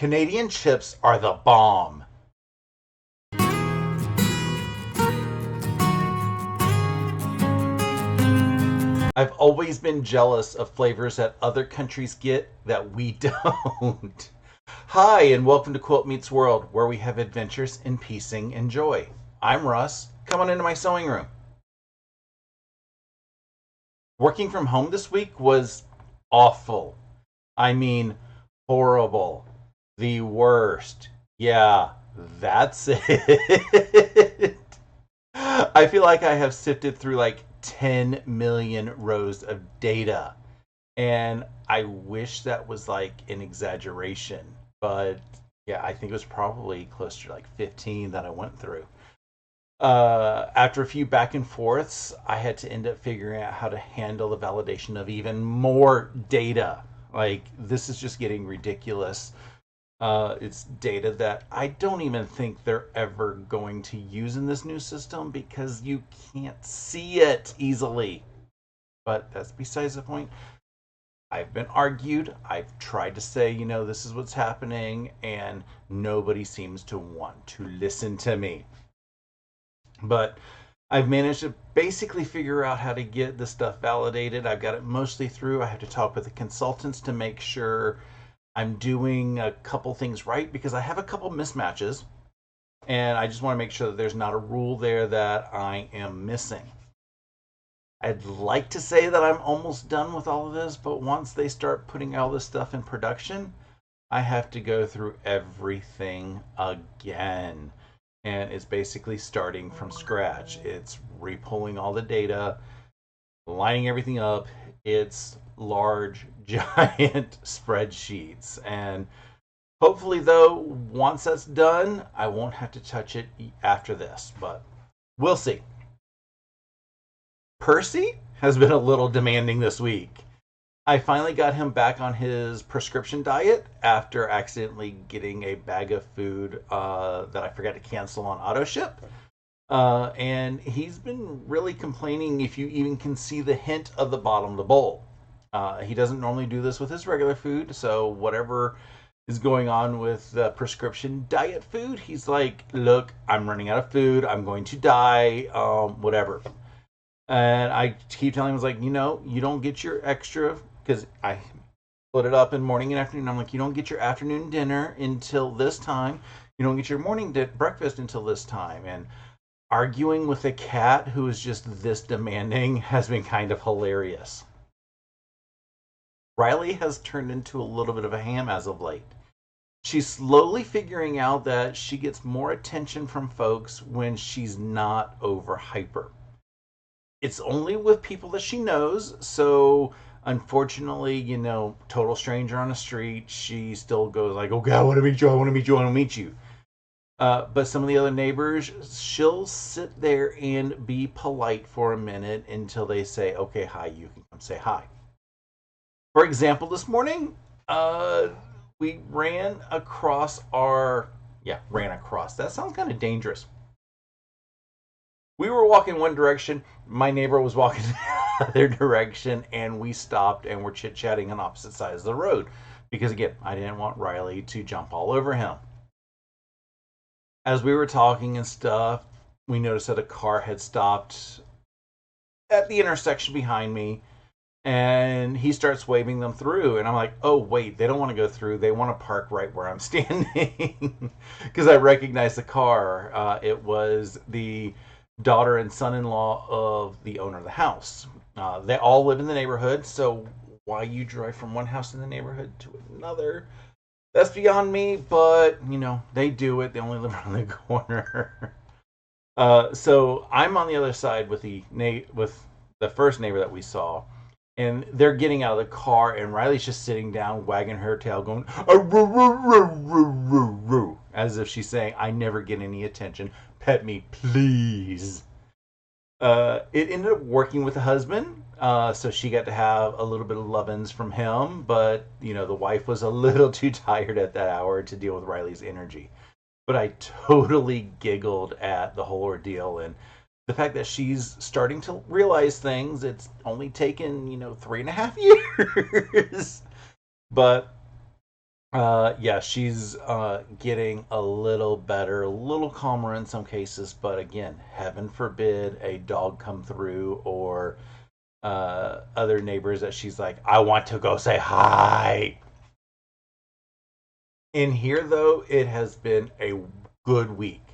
Canadian chips are the bomb. I've always been jealous of flavors that other countries get that we don't. Hi, and welcome to Quilt Meets World, where we have adventures in piecing and joy. I'm Russ. Come on into my sewing room. Working from home this week was awful. I mean, horrible. The worst. Yeah, that's it. I feel like I have sifted through like 10 million rows of data. And I wish that was like an exaggeration. But yeah, I think it was probably closer to like 15 that I went through. After a few back and forths, I had to end up figuring out how to handle the validation of even more data. Like, this is just getting ridiculous. It's data that I don't even think they're ever going to use in this new system because you can't see it easily. But that's besides the point. I've been argued. I've tried to say, this is what's happening, and nobody seems to want to listen to me. But I've managed to basically figure out how to get this stuff validated. I've got it mostly through. I have to talk with the consultants to make sure I'm doing a couple things right because I have a couple mismatches, and I just want to make sure that there's not a rule there that I am missing. I'd like to say that I'm almost done with all of this, but once they start putting all this stuff in production, I have to go through everything again. And it's basically starting from scratch. It's repulling all the data, lining everything up. It's large, giant spreadsheets. And hopefully, though, once that's done, I won't have to touch it after this. But we'll see. Percy has been a little demanding this week. I finally got him back on his prescription diet after accidentally getting a bag of food that I forgot to cancel on auto ship. And he's been really complaining if you even can see the hint of the bottom of the bowl. He doesn't normally do this with his regular food, so whatever is going on with the prescription diet food, he's like, look, I'm running out of food, I'm going to die, whatever. And I keep telling him, I was like, you don't get your extra, because I split it up in morning and afternoon. I'm like, you don't get your afternoon dinner until this time. You don't get your morning breakfast until this time. And arguing with a cat who is just this demanding has been kind of hilarious. Riley has turned into a little bit of a ham as of late. She's slowly figuring out that she gets more attention from folks when she's not over hyper. It's only with people that she knows, so unfortunately, total stranger on the street, she still goes like, okay, I want to meet you, I want to meet you, I want to meet you. But some of the other neighbors, she'll sit there and be polite for a minute until they say, okay, hi, you can come say hi. For example, this morning, we ran across. That sounds kind of dangerous. We were walking one direction, my neighbor was walking the other direction, and we stopped and were chit-chatting on opposite sides of the road. Because again, I didn't want Riley to jump all over him. As we were talking and stuff, we noticed that a car had stopped at the intersection behind me, and he starts waving them through, and I'm like, oh wait, they don't want to go through, they want to park right where I'm standing. Because I recognized the car. It was the daughter and son-in-law of the owner of the house. They all live in the neighborhood, so why you drive from one house in the neighborhood to another, that's beyond me, but they do it. They only live around the corner. So I'm on the other side with the first neighbor that we saw, and they're getting out of the car, and Riley's just sitting down wagging her tail going as if she's saying, I never get any attention, pet me please. It ended up working with the husband, so she got to have a little bit of love-ins from him, but the wife was a little too tired at that hour to deal with Riley's energy. But I totally giggled at the whole ordeal, and the fact that she's starting to realize things. It's only taken 3.5 years. But Yeah, she's getting a little better, a little calmer in some cases, but again, heaven forbid a dog come through or other neighbors that she's like, I want to go say hi. In here, though, it has been a good week,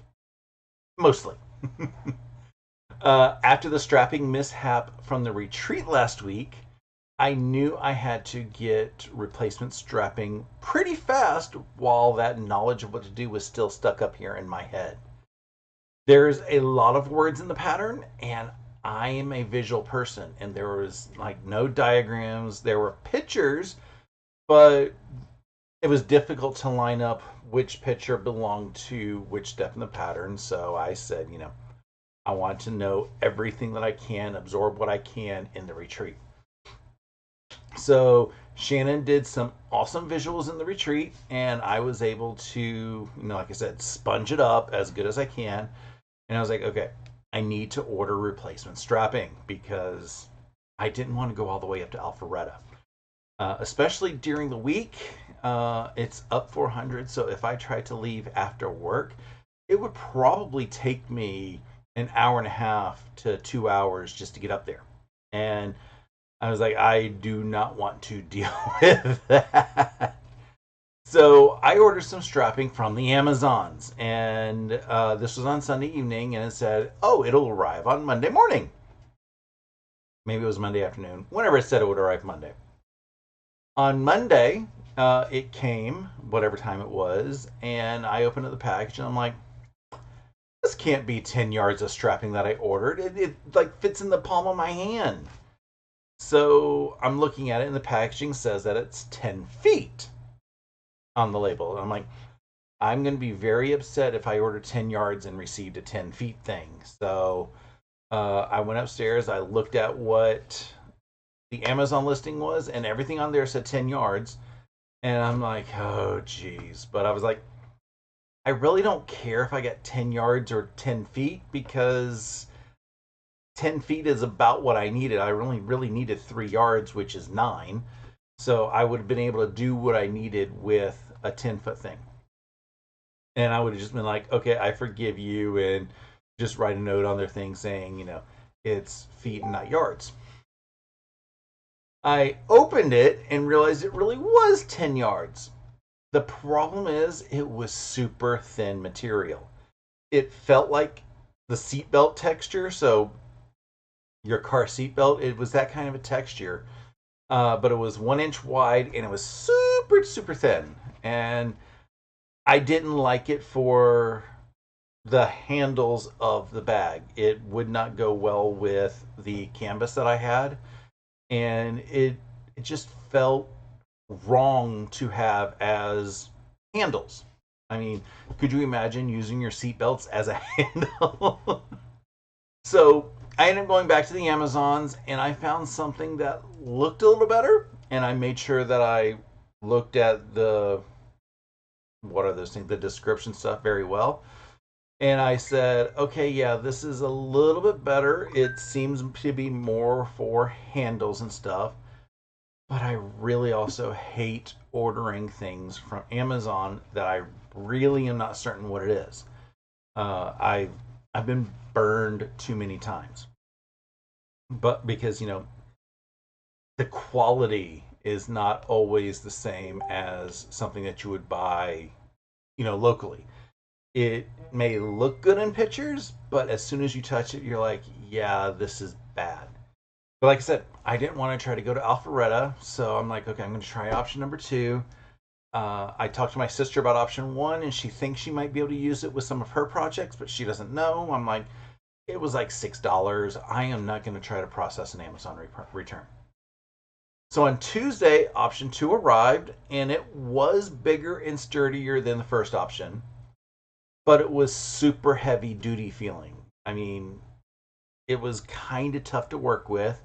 mostly. After the strapping mishap from the retreat last week, I knew I had to get replacement strapping pretty fast while that knowledge of what to do was still stuck up here in my head. There's a lot of words in the pattern, and I am a visual person, and there was like no diagrams. There were pictures, but it was difficult to line up which picture belonged to which step in the pattern. So I said, I want to know everything that I can, absorb what I can in the retreat. So Shannon did some awesome visuals in the retreat, and I was able to, like I said, sponge it up as good as I can. And I was like, okay, I need to order replacement strapping because I didn't want to go all the way up to Alpharetta, especially during the week. It's up 400, so if I tried to leave after work, it would probably take me an hour and a half to 2 hours just to get up there. And I was like, I do not want to deal with that. So I ordered some strapping from the Amazons, and this was on Sunday evening, and it said, "Oh, it'll arrive on Monday morning." Maybe it was Monday afternoon. Whenever it said it would arrive Monday. On Monday, it came, whatever time it was, and I opened up the package, and I'm like, "This can't be 10 yards of strapping that I ordered. It like fits in the palm of my hand." So I'm looking at it, and the packaging says that it's 10 feet on the label. And I'm like, I'm going to be very upset if I order 10 yards and received a 10 feet thing. So I went upstairs. I looked at what the Amazon listing was, and everything on there said 10 yards. And I'm like, oh, geez. But I was like, I really don't care if I get 10 yards or 10 feet because 10 feet is about what I needed. I really needed 3 yards, which is 9. So I would have been able to do what I needed with a 10-foot thing. And I would have just been like, okay, I forgive you, and just write a note on their thing saying, it's feet and not yards. I opened it and realized it really was 10 yards. The problem is, it was super thin material. It felt like the seatbelt texture. So, your car seatbelt, it was that kind of a texture. But it was 1 inch wide and it was super, super thin. And I didn't like it for the handles of the bag. It would not go well with the canvas that I had, and it just felt wrong to have as handles. I mean, could you imagine using your seatbelts as a handle? So I ended up going back to the Amazons, and I found something that looked a little better, and I made sure that I looked at the what are those things, the description stuff very well. And I said, okay, yeah, this is a little bit better. It seems to be more for handles and stuff. But I really also hate ordering things from Amazon that I really am not certain what it is. I've been burned too many times, but because the quality is not always the same as something that you would buy, locally. It may look good in pictures, but as soon as you touch it, you're like, yeah, this is bad. But like I said, I didn't want to try to go to Alpharetta, so I'm like, okay, I'm going to try option number 2. I talked to my sister about option 1, and she thinks she might be able to use it with some of her projects, but she doesn't know. I'm like, it was like $6. I am not going to try to process an Amazon return. So on Tuesday, option 2 arrived, and it was bigger and sturdier than the first option, but it was super heavy duty feeling. I mean, it was kind of tough to work with.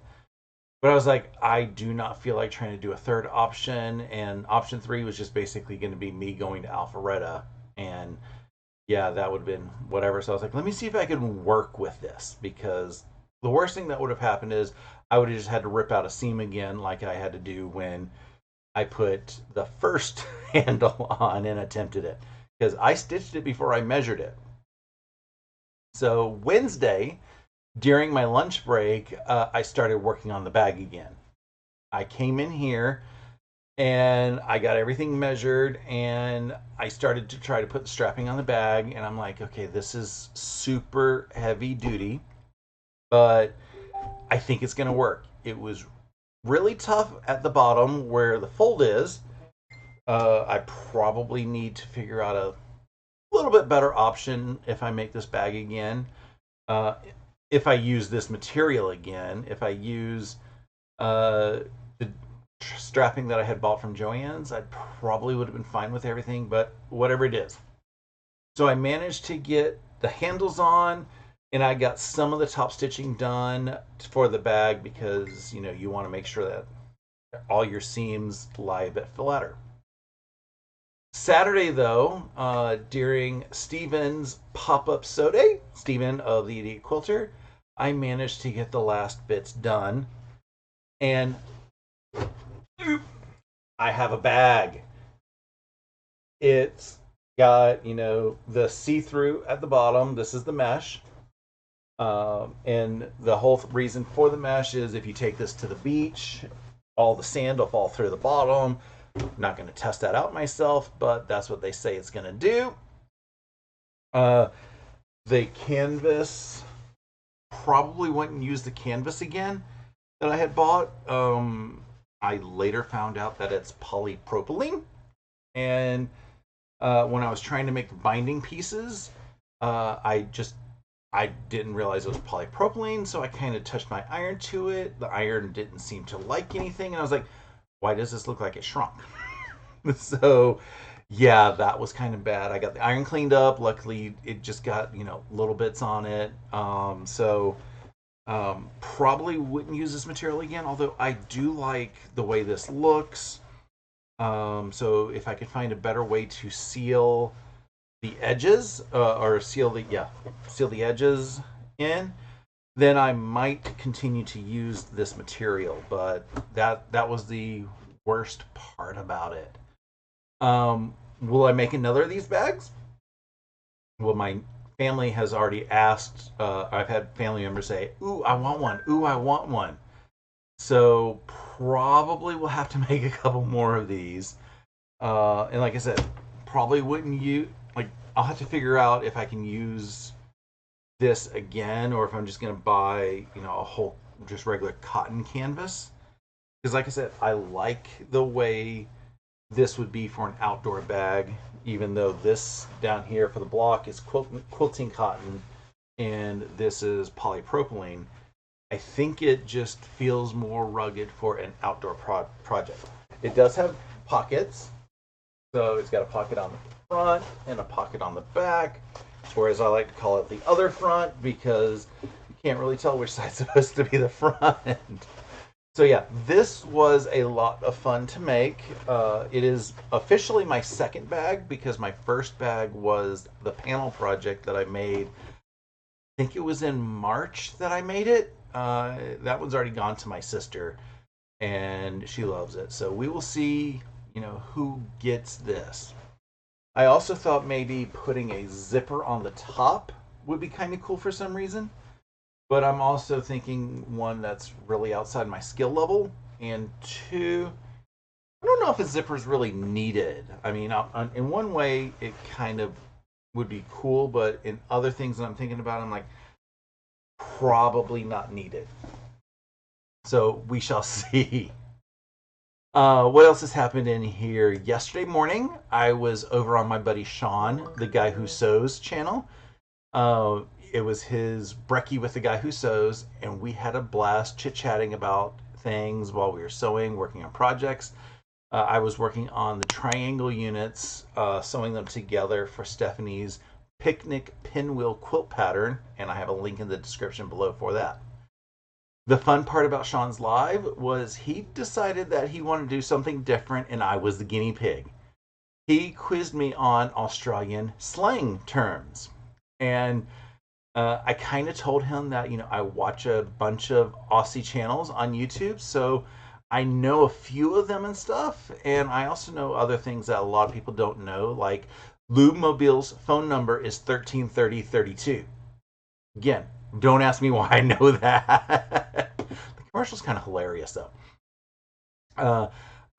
But I was like, I do not feel like trying to do a third option. And option 3 was just basically going to be me going to Alpharetta. And yeah, that would have been whatever. So I was like, let me see if I can work with this. Because the worst thing that would have happened is I would have just had to rip out a seam again, like I had to do when I put the first handle on and attempted it because I stitched it before I measured it. So Wednesday, during my lunch break, I started working on the bag again. I came in here and I got everything measured and I started to try to put the strapping on the bag. And I'm like, okay, this is super heavy duty, but I think it's going to work. It was really tough at the bottom where the fold is. I probably need to figure out a little bit better option if I make this bag again. Uh, if I use this material again, if I use the strapping that I had bought from Joann's, I probably would have been fine with everything, but whatever it is. So I managed to get the handles on and I got some of the top stitching done for the bag because, you know, you want to make sure that all your seams lie a bit flatter. Saturday, though, during Steven's pop-up sew day, Steven of the Idiot Quilter, I managed to get the last bits done. And I have a bag. It's got, you know, the see-through at the bottom. This is the mesh. And the whole reason for the mesh is if you take this to the beach, all the sand will fall through the bottom. I'm not going to test that out myself, but that's what they say it's going to do. The canvas, probably wouldn't use the canvas again that I had bought. I later found out that it's polypropylene. And when I was trying to make the binding pieces, I didn't realize it was polypropylene, so I kind of touched my iron to it. The iron didn't seem to like anything, and I was like, why does this look like it shrunk? So, yeah, that was kind of bad. I got the iron cleaned up. Luckily, it just got, you know, little bits on it. Probably wouldn't use this material again, although I do like the way this looks. So if I could find a better way to seal the edges or seal the edges in, then I might continue to use this material. But that was the worst part about it. Will I make another of these bags? Well, my family has already asked. I've had family members say, "Ooh, I want one. Ooh, I want one." So probably we'll have to make a couple more of these. And like I said, probably wouldn't use, like, I'll have to figure out if I can use this again or if I'm just going to buy, you know, a whole just regular cotton canvas. Because like I said, I like the way this would be for an outdoor bag, even though this down here for the block is quilting cotton and this is polypropylene. I think it just feels more rugged for an outdoor project. It does have pockets. So it's got a pocket on the front and a pocket on the back, or as I like to call it, the other front, because you can't really tell which side's supposed to be the front. So yeah, this was a lot of fun to make. It is officially my second bag because my first bag was the panel project that I made. I think it was in March that I made it. That one's already gone to my sister, and she loves it. So we will see, you know, who gets this. I also thought maybe putting a zipper on the top would be kind of cool for some reason. But I'm also thinking, one, that's really outside my skill level, and two, I don't know if a zipper is really needed. I mean, in one way, it kind of would be cool, but in other things that I'm thinking about, I'm like, probably not needed. So we shall see. What else has happened in here? Yesterday morning, I was over on my buddy Sean, the Guy Who Sews channel. It was his Brekkie with the Guy Who Sews, and we had a blast chit-chatting about things while we were sewing, working on projects. I was working on the triangle units, sewing them together for Stephanie's picnic pinwheel quilt pattern, and I have a link in the description below for that. The fun part about Sean's live was he decided that he wanted to do something different, and I was the guinea pig. He quizzed me on Australian slang terms, and I kind of told him that, you know, I watch a bunch of Aussie channels on YouTube, so I know a few of them and stuff, and I also know other things that a lot of people don't know, like Lube Mobile's phone number is 133032. Again, don't ask me why I know that. The commercial's kind of hilarious, though. Uh,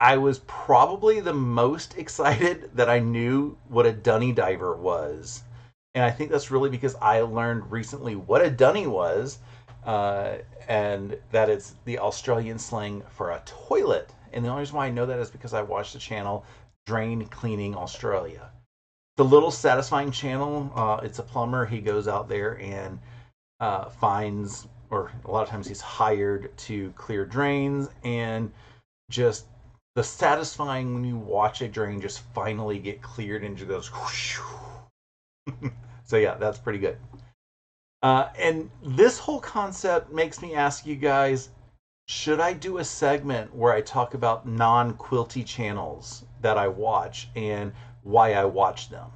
I was probably the most excited that I knew what a dunny diver was. And I think that's really because I learned recently what a dunny was, uh, and that it's the Australian slang for a toilet. And the only reason why I know that is because I watched the channel Drain Cleaning Australia. The little satisfying channel. It's a plumber. He goes out there and finds, or a lot of times he's hired to clear drains, and just the satisfying when you watch a drain just finally get cleared and just goes whoosh. So yeah, that's pretty good. And this whole concept makes me ask you guys, should I do a segment where I talk about non-quilty channels that I watch and why I watch them?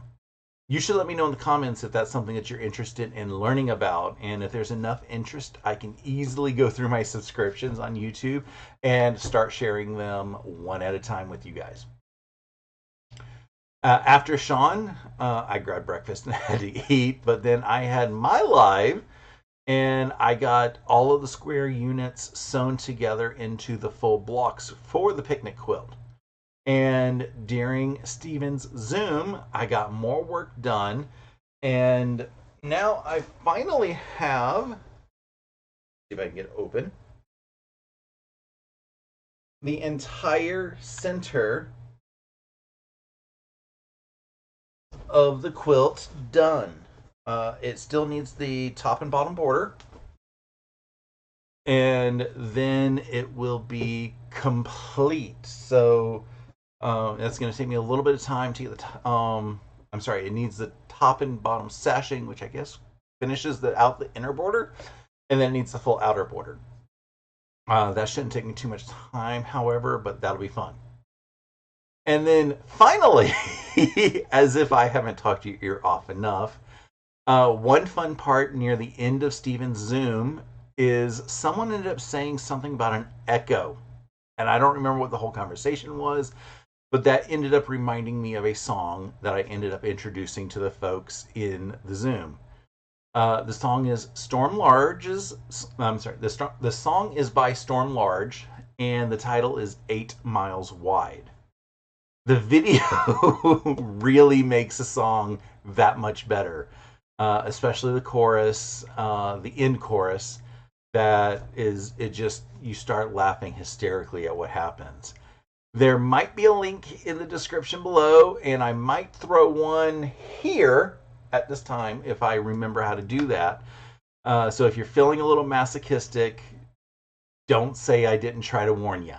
You should let me know in the comments if that's something that you're interested in learning about. And if there's enough interest, I can easily go through my subscriptions on YouTube and start sharing them one at a time with you guys. After Sean, I grabbed breakfast and had to eat, but then I had my live and I got all of the square units sewn together into the full blocks for the picnic quilt. And during Steven's Zoom, I got more work done. And now I finally have, see if I can get it open, the entire center of the quilt done. It still needs the top and bottom border. And then it will be complete. So that's going to take me a little bit of time to get the. I'm sorry. It needs the top and bottom sashing, which I guess finishes the inner border, and then it needs the full outer border. That shouldn't take me too much time, however, but that'll be fun. And then finally, as if I haven't talked your ear off enough, one fun part near the end of Steven's Zoom is someone ended up saying something about an echo, and I don't remember what the whole conversation was. But that ended up reminding me of a song that I ended up introducing to the folks in the Zoom. The song is Storm Large's. I'm sorry. The song is by Storm Large, and the title is 8 Miles Wide. The video really makes the song that much better, especially the chorus, the end chorus. That is, it just, you start laughing hysterically at what happens. There might be a link in the description below, and I might throw one here at this time if I remember how to do that. So if you're feeling a little masochistic, don't say I didn't try to warn you.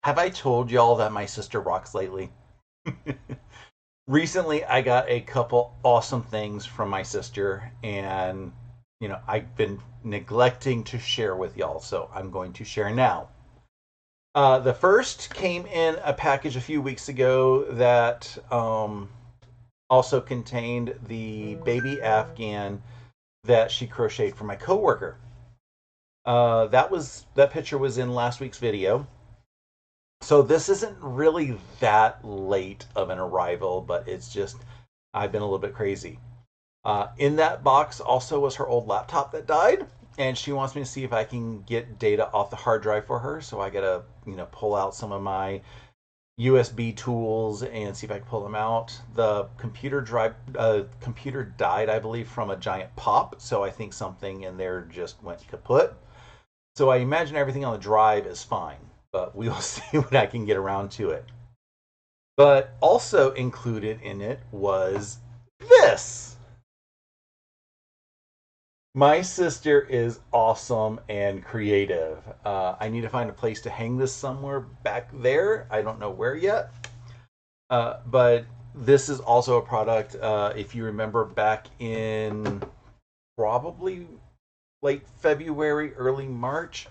Have I told y'all that my sister rocks lately? Recently, I got a couple awesome things from my sister, and I've been neglecting to share with y'all, so I'm going to share now. The first came in a package a few weeks ago that also contained the baby Afghan that she crocheted for my coworker. That picture was in last week's video. So this isn't really that late of an arrival, but it's just I've been a little bit crazy. In that box also was her old laptop that died, and she wants me to see if I can get data off the hard drive for her. So I gotta, pull out some of my USB tools and see if I can pull them out. The computer died, I believe, from a giant pop. So I think something in there just went kaput. So I imagine everything on the drive is fine, but we will see when I can get around to it. But also included in it was this. My sister is awesome and creative. I need to find a place to hang this somewhere back there. I don't know where yet. But this is also a product, if you remember back in probably late February, early March,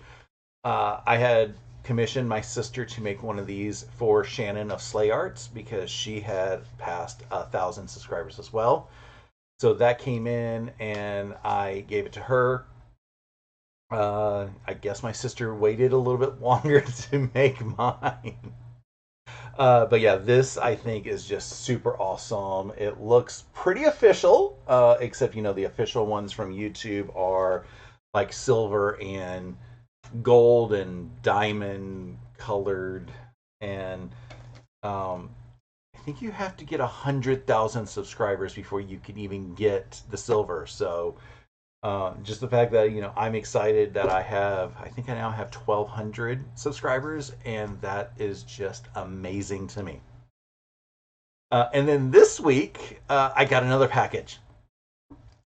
I had commissioned my sister to make one of these for Shannon of Slay Arts because she had passed 1,000 subscribers as well. So that came in and I gave it to her. I guess my sister waited a little bit longer to make mine. But yeah, this I think is just super awesome. It looks pretty official, except the official ones from YouTube are like silver and gold and diamond colored, and I think you have to get 100,000 subscribers before you can even get the silver. So just the fact that I'm excited that I think I now have 1,200 subscribers, and that is just amazing to me. And then this week, I got another package.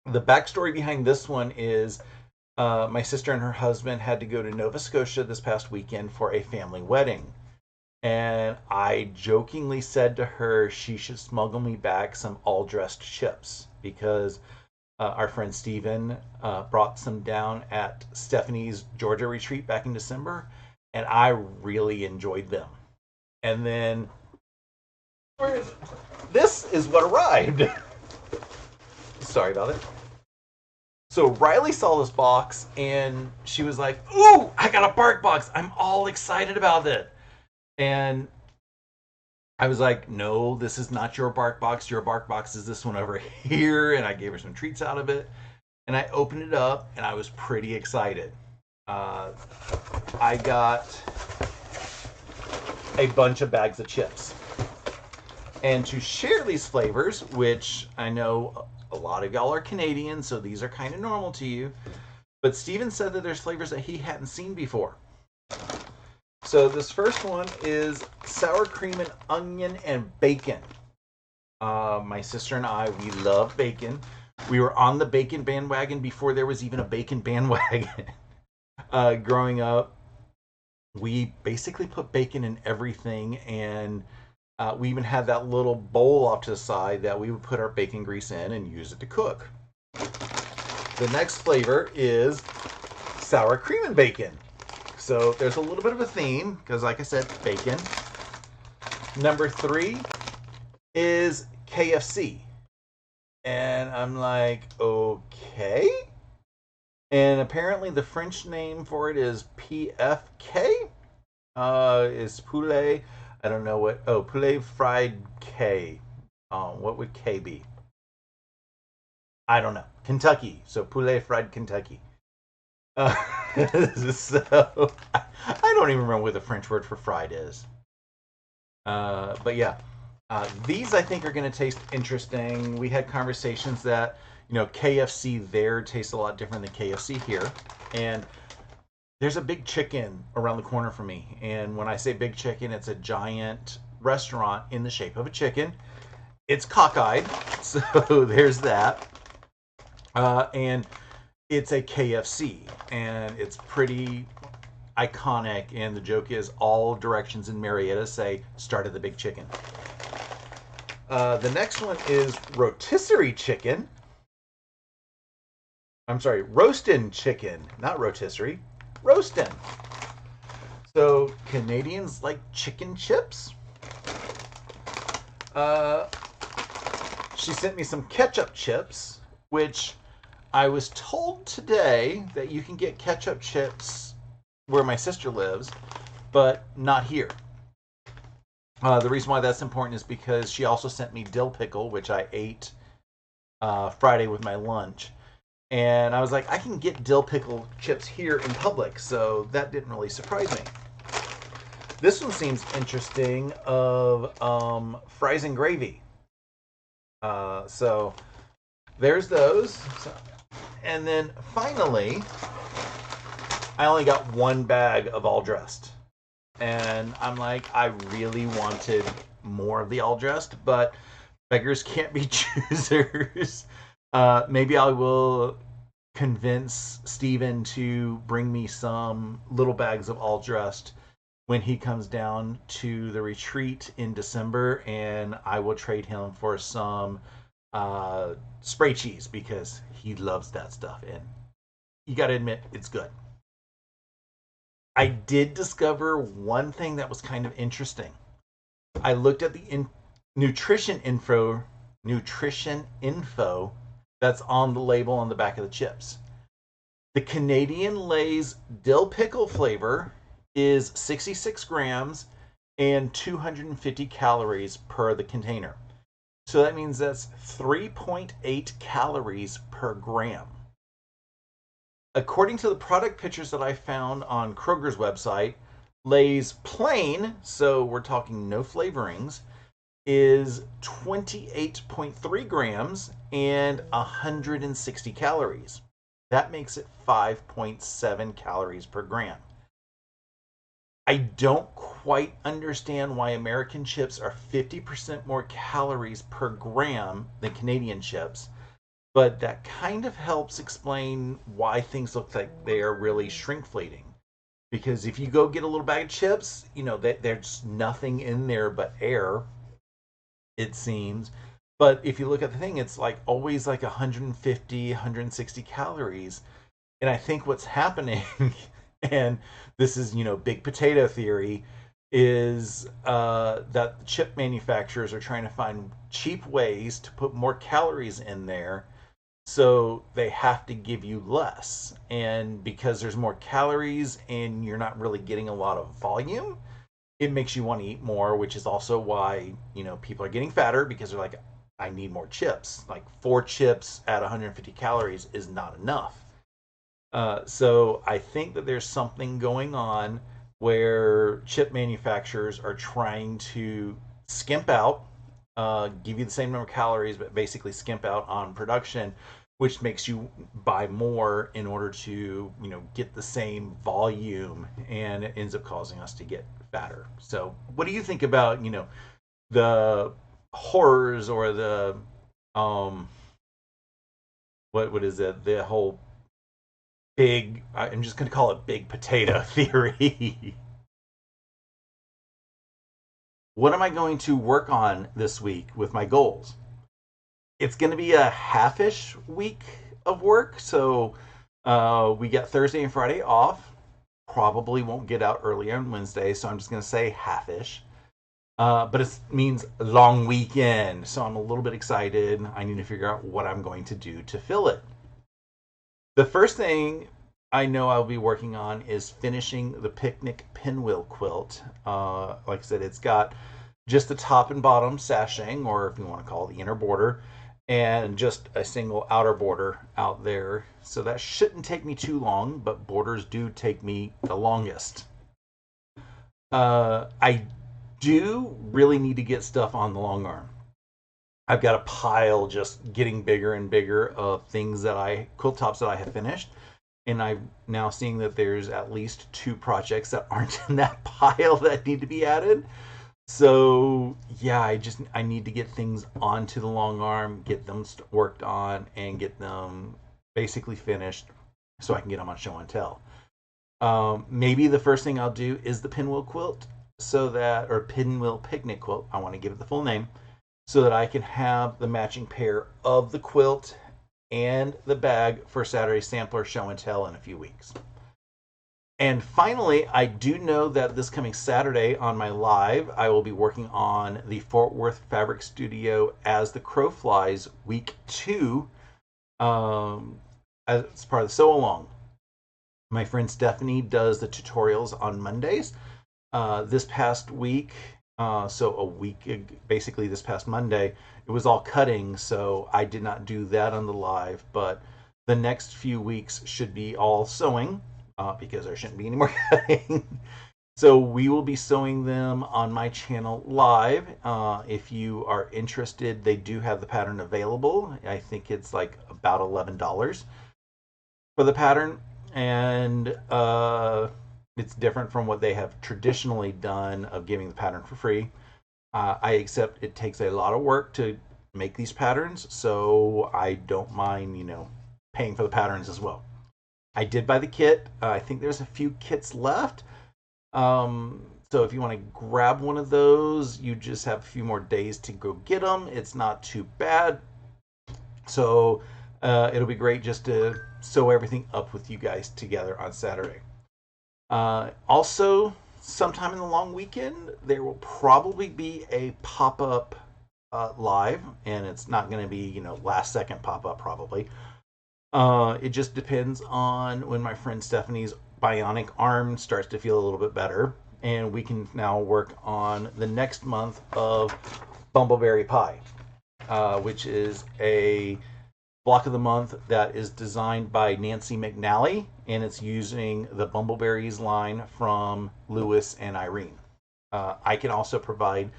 The backstory behind this one is my sister and her husband had to go to Nova Scotia this past weekend for a family wedding. And I jokingly said to her she should smuggle me back some all dressed chips because our friend Steven brought some down at Stephanie's Georgia retreat back in December, and I really enjoyed them. And then this is what arrived. Sorry about it. So Riley saw this box and she was like, "Ooh, I got a bark box. I'm all excited about it." And I was like, "No, this is not your bark box. Your bark box is this one over here." And I gave her some treats out of it. And I opened it up and I was pretty excited. I got a bunch of bags of chips. And to share these flavors, which I know a lot of y'all are Canadian, so these are kind of normal to you. But Steven said that there's flavors that he hadn't seen before. So this first one is sour cream and onion and bacon. My sister and I, we love bacon. We were on the bacon bandwagon before there was even a bacon bandwagon. Growing up, we basically put bacon in everything, and we even had that little bowl off to the side that we would put our bacon grease in and use it to cook. The next flavor is sour cream and bacon. So there's a little bit of a theme because, like I said, bacon. Number 3 is KFC. And I'm like, okay. And apparently the French name for it is PFK. Is poulet. I don't know what. Oh, poulet fried K. What would K be? I don't know. Kentucky. So poulet fried Kentucky. Uh, so I don't even remember what the French word for fried is. But yeah, these I think are going to taste interesting. We had conversations that KFC there tastes a lot different than KFC here, and there's a big chicken around the corner for me. And when I say big chicken, it's a giant restaurant in the shape of a chicken. It's cockeyed, so there's that. And it's a KFC, and it's pretty iconic. And the joke is all directions in Marietta say "Start at the Big Chicken." The next one is rotisserie chicken. I'm sorry, roastin' chicken, not rotisserie. Roastin'. So Canadians like chicken chips. Uh, she sent me some ketchup chips, which I was told today that you can get ketchup chips where my sister lives, but not here. The reason why that's important is because she also sent me dill pickle, which I ate Friday with my lunch. And I was like, I can get dill pickle chips here in public, so that didn't really surprise me. This one seems interesting of fries and gravy. So there's those. And then finally, I only got one bag of all dressed. And I'm like, I really wanted more of the all dressed, but beggars can't be choosers. Maybe I will convince Steven to bring me some little bags of all dressed when he comes down to the retreat in December, and I will trade him for some spray cheese because he loves that stuff, and you got to admit it's good. I did discover one thing that was kind of interesting. I looked at the nutrition info that's on the label on the back of the chips. The Canadian Lay's dill pickle flavor is 66 grams and 250 calories per the container. So that means that's 3.8 calories per gram. According to the product pictures that I found on Kroger's website, Lay's plain, so we're talking no flavorings, is 28.3 grams and 160 calories. That makes it 5.7 calories per gram. I don't quite understand why American chips are 50% more calories per gram than Canadian chips, but that kind of helps explain why things look like they are really shrinkflating. Because if you go get a little bag of chips, there's nothing in there but air, it seems. But if you look at the thing, it's like always like 150, 160 calories. And I think what's happening, and this is, big potato theory, is that the chip manufacturers are trying to find cheap ways to put more calories in there. So they have to give you less. And because there's more calories and you're not really getting a lot of volume, it makes you want to eat more, which is also why, people are getting fatter because they're like, I need more chips. Like 4 chips at 150 calories is not enough. So I think that there's something going on where chip manufacturers are trying to skimp out, give you the same number of calories, but basically skimp out on production, which makes you buy more in order to, get the same volume, and it ends up causing us to get fatter. So what do you think about, the horrors or the um what is it? The whole big, I'm just going to call it big potato theory. What am I going to work on this week with my goals? It's going to be a half-ish week of work. So we get Thursday and Friday off. Probably won't get out early on Wednesday. So I'm just going to say half-ish. But it means long weekend. So I'm a little bit excited. I need to figure out what I'm going to do to fill it. The first thing I know I'll be working on is finishing the picnic pinwheel quilt. Like I said, it's got just the top and bottom sashing, or if you want to call it the inner border, and just a single outer border out there. So that shouldn't take me too long, but borders do take me the longest. I do really need to get stuff on the long arm. I've got a pile just getting bigger and bigger of things quilt tops that I have finished. And I'm now seeing that there's at least 2 projects that aren't in that pile that need to be added. So yeah, I need to get things onto the long arm, get them worked on, and get them basically finished so I can get them on show and tell. Maybe the first thing I'll do is the pinwheel quilt, or pinwheel picnic quilt. I want to give it the full name so that I can have the matching pair of the quilt and the bag for Saturday sampler show and tell in a few weeks. And finally, I do know that this coming Saturday on my live, I will be working on the Fort Worth Fabric Studio As the Crow Flies Week 2 as part of the Sew Along. My friend Stephanie does the tutorials on Mondays. This past week, so a week, basically this past Monday, it was all cutting, so I did not do that on the live, but the next few weeks should be all sewing because there shouldn't be any more cutting. So we will be sewing them on my channel live. If you are interested, they do have the pattern available. I think it's like about $11 for the pattern, and it's different from what they have traditionally done of giving the pattern for free. I accept it takes a lot of work to make these patterns, so I don't mind, paying for the patterns as well. I did buy the kit. I think there's a few kits left. So if you want to grab one of those, you just have a few more days to go get them. It's not too bad. So it'll be great just to sew everything up with you guys together on Saturday. Also, sometime in the long weekend, there will probably be a pop-up live, and it's not going to be, last second pop-up probably. It just depends on when my friend Stephanie's bionic arm starts to feel a little bit better, and we can now work on the next month of Bumbleberry Pie, which is a block of the month that is designed by Nancy McNally, and it's using the Bumbleberries line from Lewis and Irene. I can also provide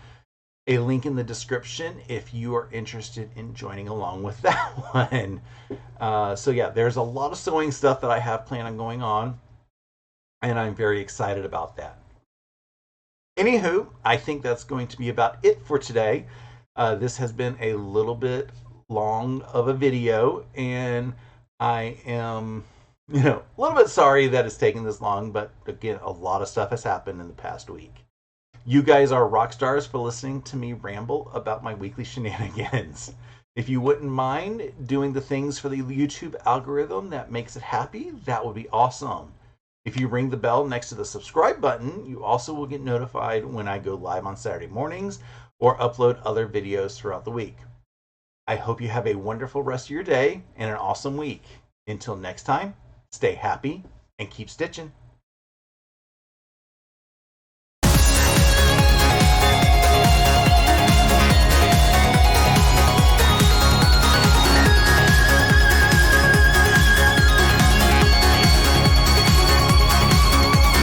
a link in the description if you are interested in joining along with that one. So yeah, there's a lot of sewing stuff that I have planned on going on, and I'm very excited about that. Anywho, I think that's going to be about it for today. This has been a little bit long of a video, and I am, a little bit sorry that it's taken this long, but again, a lot of stuff has happened in the past week. You guys are rock stars for listening to me ramble about my weekly shenanigans. If you wouldn't mind doing the things for the YouTube algorithm that makes it happy, that would be awesome. If you ring the bell next to the subscribe button, you also will get notified when I go live on Saturday mornings or upload other videos throughout the week. I hope you have a wonderful rest of your day and an awesome week. Until next time, stay happy and keep stitching.